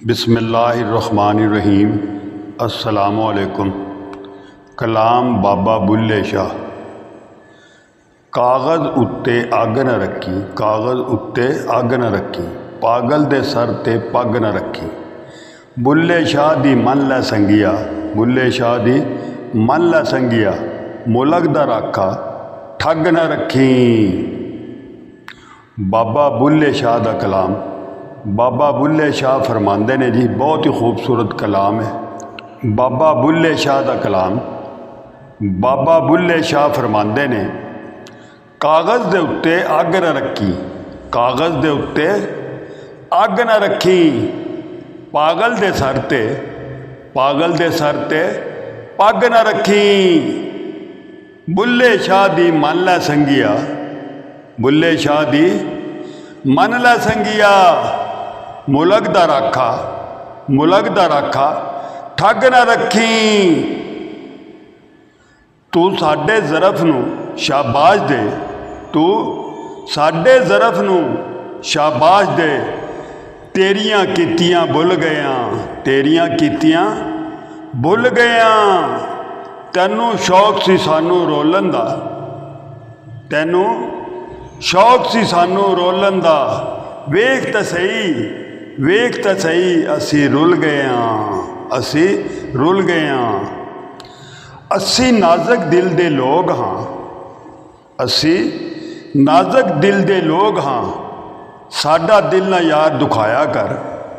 बिस्मिल्लाहिर्रहमानिर्रहीम। अस्सलामुअलैकुम। कलाम बाबा बुल्ले शाह। कागज़ उत्ते अग न रखी, कागज़ उत्ते अग न रखी, पागल दे सर ते पग न रखी। बुल्ले शाह दी मन लै संगिया, बुल्ले शाह दी मन लै संगिया, मुलक दा राखा ठग न रखी। बाबा बुल्ले शाह दा कलाम। बाबा बुल्ले शाह फरमांदे ने जी, बहुत ही खूबसूरत कलाम है बाबा बुल्ले शाह दा कलाम। बाबा बुल्ले शाह फरमांदे ने, कागज़ दे उत्ते अग न रखी, कागज़ दे उत्ते अग न रखी, पागल दे सर ते, पागल दे सर ते पग न रखी। बुल्ले शाह दी मन लै संगिया, बुल्ले शाह दी मन लै संगिया, मुलक दा राखा, मुलक दा राखा ठग न रखी। तू साडे ज़रफ़ नूं शाबाश दे, तू साडे ज़रफ़ नूं शाबाश दे, तेरियां कीतियां भुल गया, तेरियां कीतियां भुल गया। तैनू शौक सी सानू रोलन दा, तैनू शौक सी सानू रोलन दा, वेख तां सही, वेख तां सही, असी रुल गए हाँ, असी रुल गए हाँ। असी नाजक दिल दे लोग हाँ, असी नाजक दिल दे लोग हाँ। साडा दिल ना यार दुखाया कर,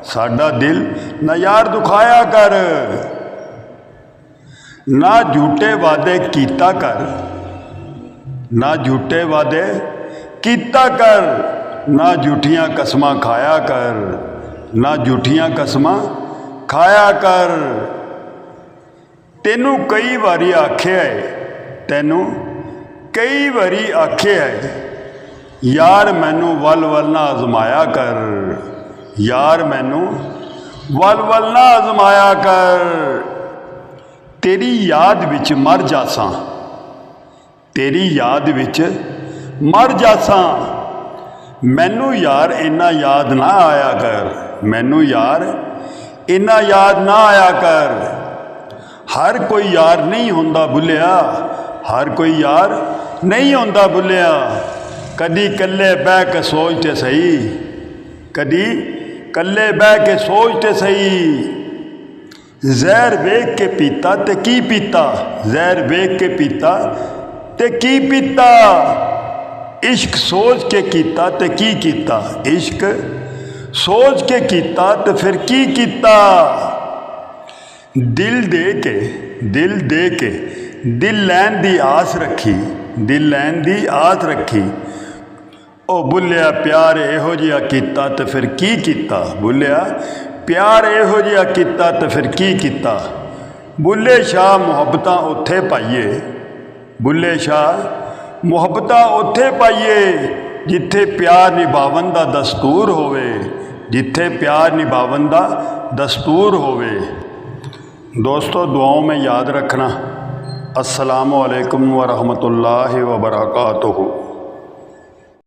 साडा दिल ना यार दुखाया कर। ना झूठे वादे कीता कर, ना झूठे वादे कीता कर, ना झूठियां कसमां खाया कर, ना झूठियां कसमां खाया कर। तेनू कई बारी आखे है, तेनू कई बारी आखे है, यार मैनू वल वल ना आजमाया कर, यार मैनू वल वल ना आजमाया कर। तेरी याद विच मर जासां, तेरी याद विच मर जासां, मैनू यार इन्ना याद ना आया कर, मैनू यार इन्ना याद ना आया कर। हर कोई यार नहीं होंदा बुल्लिया, हर कोई यार नहीं होंदा बुल्लिया। कदी कल्ले बह के सोच ते सही, कदी कल्ले बह के सोच ते सही। जहर वेख के पीता ते की पीता, जहर वेख के पीता ते की पीता। इश्क सोच के कीता ते की कीता, इश्क सोच के कीता ते फिर की कीता। दिल दे के, दिल दे के, दिल लैन दी आस रखी, दिल लैन दी आस रखी। ओ बुल्लिया प्यार इहो जिहा कीता ते फिर की कीता, बुल्लिया प्यार इहो जिहा कीता ते फिर की कीता। बुल्ले शाह मुहब्बतां उत्थे पाइए, बुल्ले शाह मुहब्बतां उत्थे पाइए, जिथे प्यार निभावन दा दस्तूर होवे, जिथे प्यार निभावन दा दस्तूर होवे। दोस्तों, दुआओं में याद रखना। अस्सलामु अलैकुम व रहमतुल्लाहि व बरकातुहू।